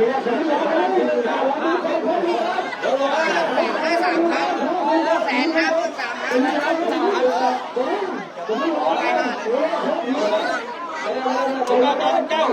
ให้3 ครั้งแสนห้าหมื่น3 ครั้งอะไรมาเจ้า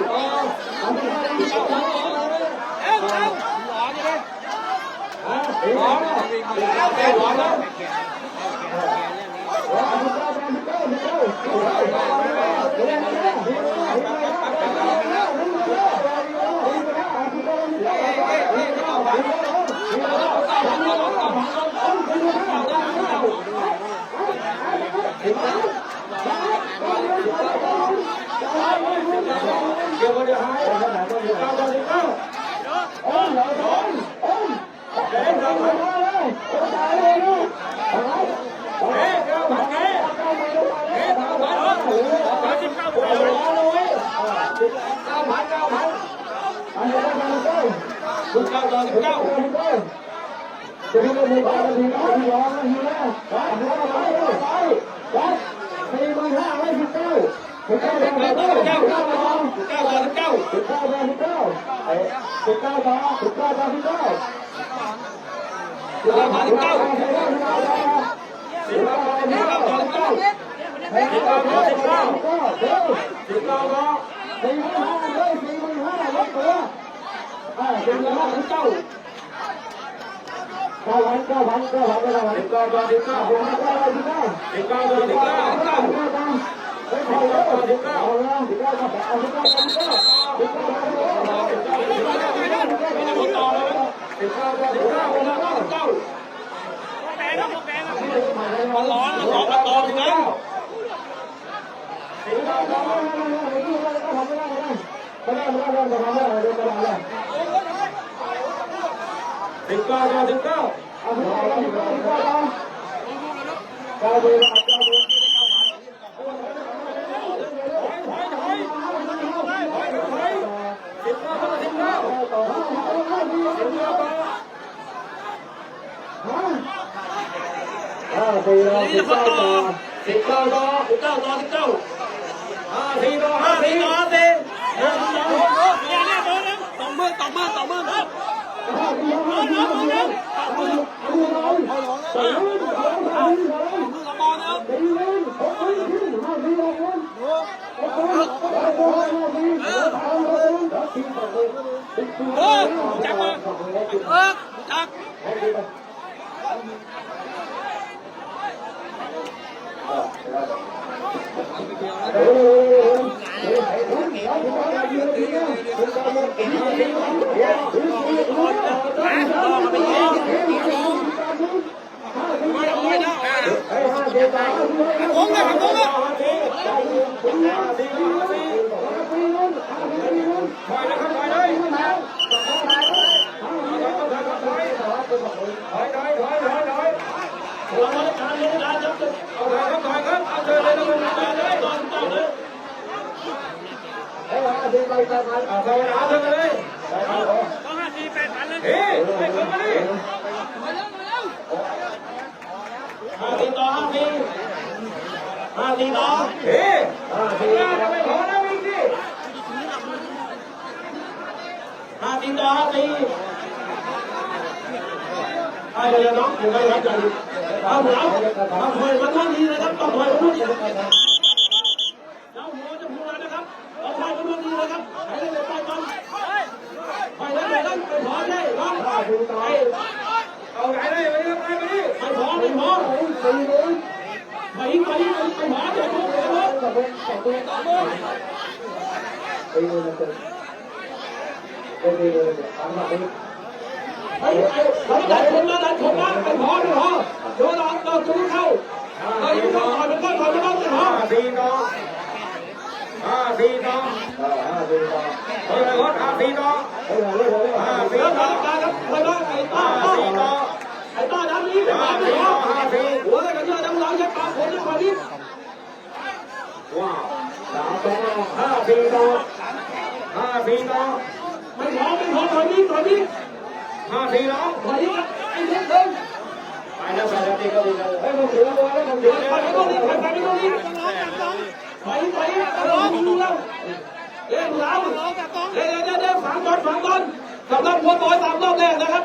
สำหรับหัวบอย3 รอบแรกนะครับ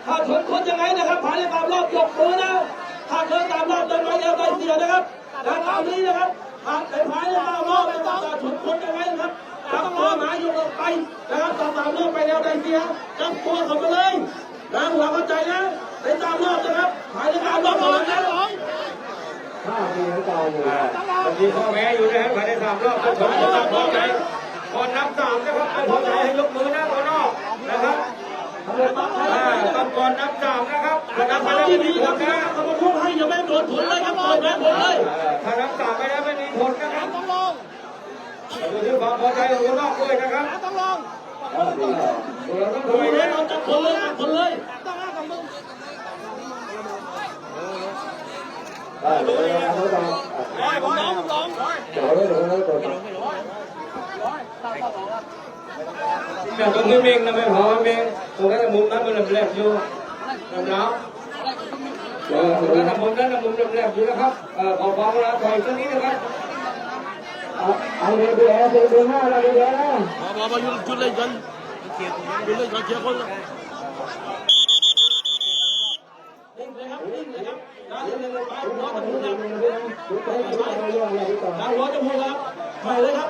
ถ้าชนคนยังไงนะครับภายใน3 รอบยกมือนะถ้าเกิน3 รอบเดินไปเดียวได้เสียนะครับและตามนี้นะครับผ่านไปภายใน3 รอบไม่ต้องชนคนยังไงนะครับจับตัวหมายยกออกไปนะครับ3 รอบไปแล้วได้เสียจับตัวเข้าไปเลยนะหัวเข้าใจนะใน3 รอบนะครับภายใน3 รอบเท่านั้นนะบางทีข้อแม้อยู่นะครับภายใน3 รอบต้องพอใจพอนับ3นะครับไม่พอใจให้ยกมือนะตัวนอกนะครับต้องก่อนนับ3นะครับถ้านับไม่ได้ไม่มีผลนะเขาบอกให้อย่าไม่โดนผลเลยครับปล่อยแม่ผลเลยถ้านับ3ไม่ได้ไม่มีผลนะครับต้องลงดูที่ความพอใจของตัวนอกด้วยนะครับต้องลงเราต้องดูเลยเราจับผลเลยผลเลยผมลงแต่ตรงนี้เมงนะไม่พอเมงตรงนั้นมุมนั้นมันแหลมอยู่นะครับตรงนั้นมุมนั้นมุมแหลมอยู่นะครับขอความรักถอยตรงนี้นะครับเอาเดี๋ยวเดี๋ยวหน้าเราเดี๋ยวนะมาจุดเลยกันจุดเลยกันเชียร์คนละนิ่งเลยครับนิ่งเลยครับด้านหัวจะพูดครับด้านหัวจะพูดครับไปเลยครับ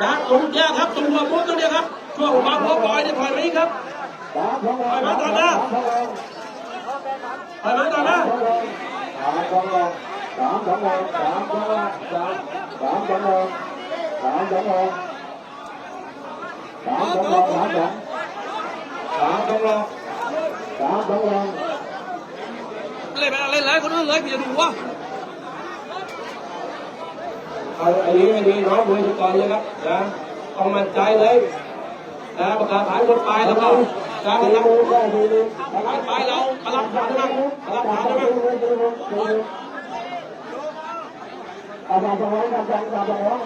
จากตรงแยกครับตรงหัวมุดตรงนี้ครับช่วงบางหัวปล่อยนี่ถอยไปอีกครับถอยมาตอนหน้าถอยมาตอนหน้าเล่นไปเล่นเลยคนอื่นเลยพี่จะดูว่าอันนี้ไม่ดีน้องมือทุกตอนเลยครับนะต้องมั่นใจเลยนะประกาศฐานคนตายแล้วก็การกำลังไปเรากำลังฐานนะกำลังฐานนะอาจารย์สมองอาจารย์สมอง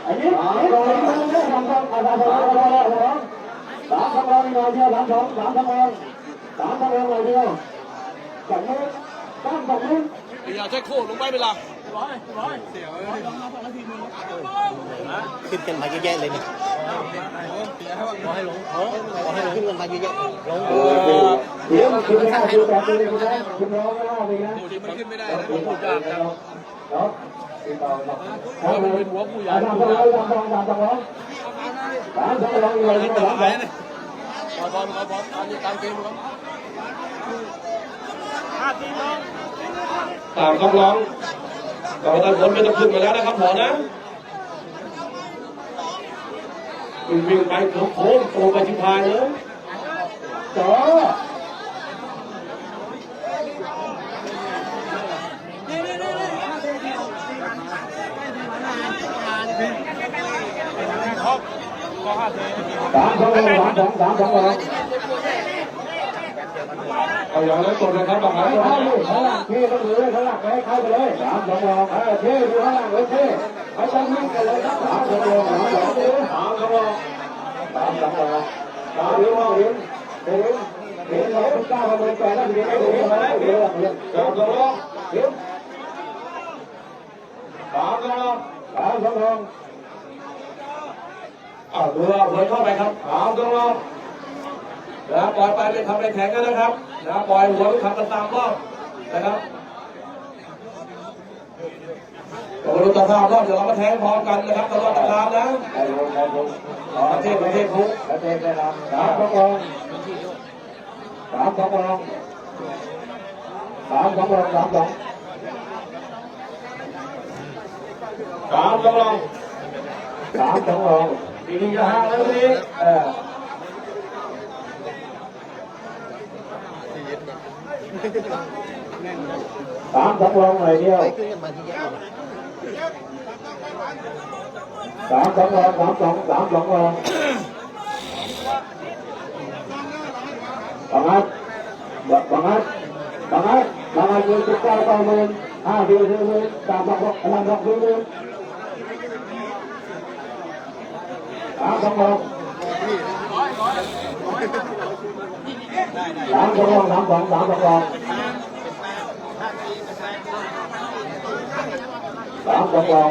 อันนี้สามสมองอาจารย์สมองสามสมองหน่อยเดียว3 สมองหน่อยเดียวจากนี้ตั้งตรงนี้อย่าใช้โค้ลงไปเวลาขึ้นกันมาเยอะแยะเลยเนี่ยขอให้ลงขอให้ลงขึ้นกันมาเยอะแยะลงเดี๋ยวคุณไม่ได้ดูแบบนี้คุณได้คุณร้องไม่ได้เลยนะดูดิมันขึ้นไม่ได้นะผมพูดยากนะเนาะถ้ามันเป็นหัวผู้ใหญ่3 สมอง3 สมอง3 สมองเลยนี่ตายนะบอลการเกมครับ5 ทีน้องตามคำร้องเราตัดผลไม่ต้องขึ้นมาแล้วนะครับหมอนะวิ่งไปโค้งตรงไปที่พายเลยต่อเอาอย่างนั้นกดนะครับบางครั้งข้างหลังเท่ก็เลยข้างหลังให้เข้าไปเลย3 สมองเท่ดูข้างหลังเลยเท่ไม่ต้องวิ่งกันเลยครับ3 สมอง3 สมอง3 สมอง3 เดี๋ยวเราก้าวไปแล้วเดี๋ยว3 สมอง3 สมองดูเราเผยเข้าไปครับ3 สมองนะปล่อยไปไม่ทำอะไรแข็งกันนะครับนะปล่อยหัวขับกัน3 รอบนะครับเราดูตะขาบรอบเดี๋ยวเรามาแทงพร้อมกันนะครับตลอดตะขาบนะประเทศคุกได้รับ3 สมอง3 สมอง3 สมอง3 สมอง3 สมอง3 สมองดีๆนะฮะแล้วนี้3 สมองหน่อยเดียว3 สมอง3 สมองบังคับยืนจุดเก้าต่อมือ5 ทีมือ3 6 3 6มือ3 สมอง3 สมอง3 2 3 สมอง3 สมอง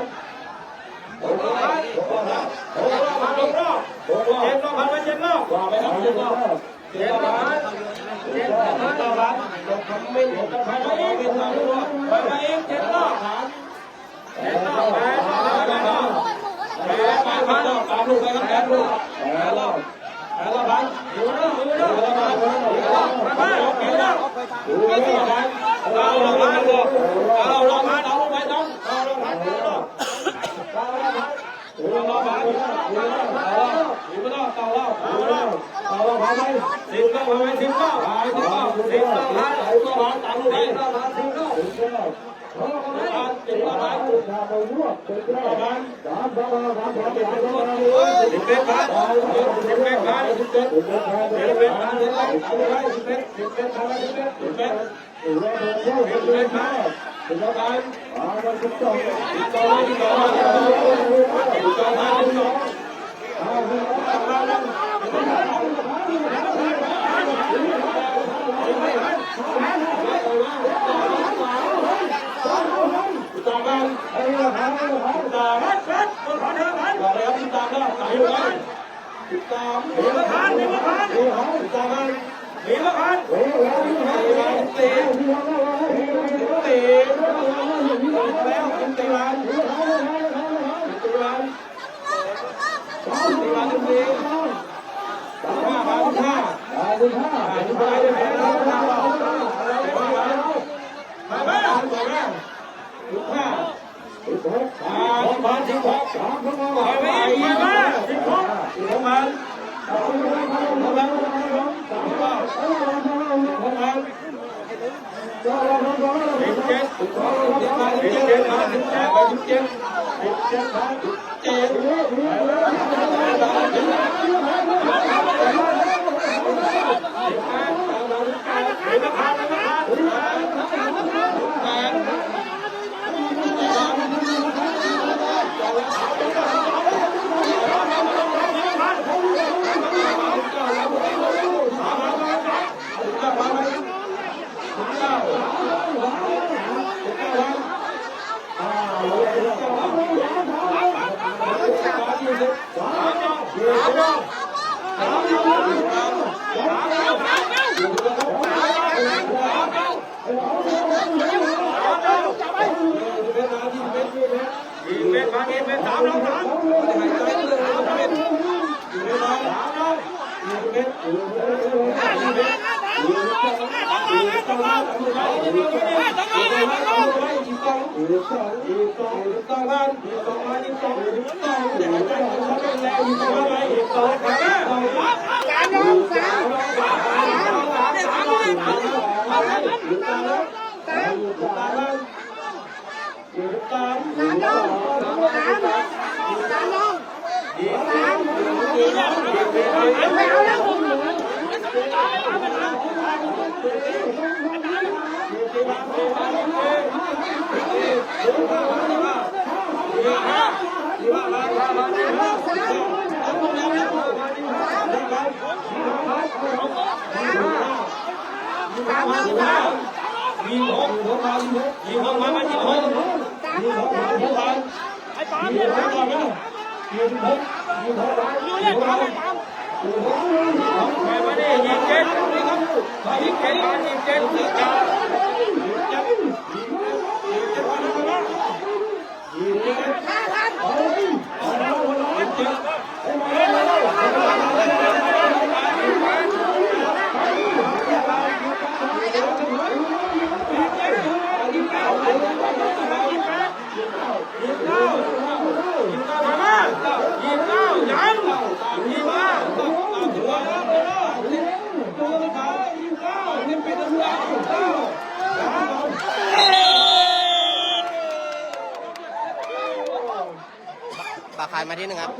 6 รอบพัน6 รอบ7 รอบพันไป7 รอบ ว่าไปครับ7 รอบ 7 รอบพัน7 รอบพัน 7 รอบครับยกคำมิ้น6 รอบ ไปอีก 7 รอบ ไปอีก7 รอบ7 รอบ8 รอบ8 รอบ ตามลูกไปครับ8 ลูก8 รอบ8 รอบพัน อยู่นะอยู่นะ 8 รอบพัน อยู่นะอยู่นะ 9 รอบพัน9 รอบพัน9 รอบพันเอาลงไปน้อง 9 รอบพัน9 รอบ 9 รอบพันอยู่ไม่ต้อง9 รอบ9 รอบ9 รอบพันไป 10 รอบไป10 รอบ 10 รอบ 10 รอบพัน 10 รอบพันตามลูกไป 10 รอบพัน10 รอบ 10 รอบพัน 11 พัน11 พัน11 พัน16 17มา18ไปปากคายมาที่หนึ่งครับ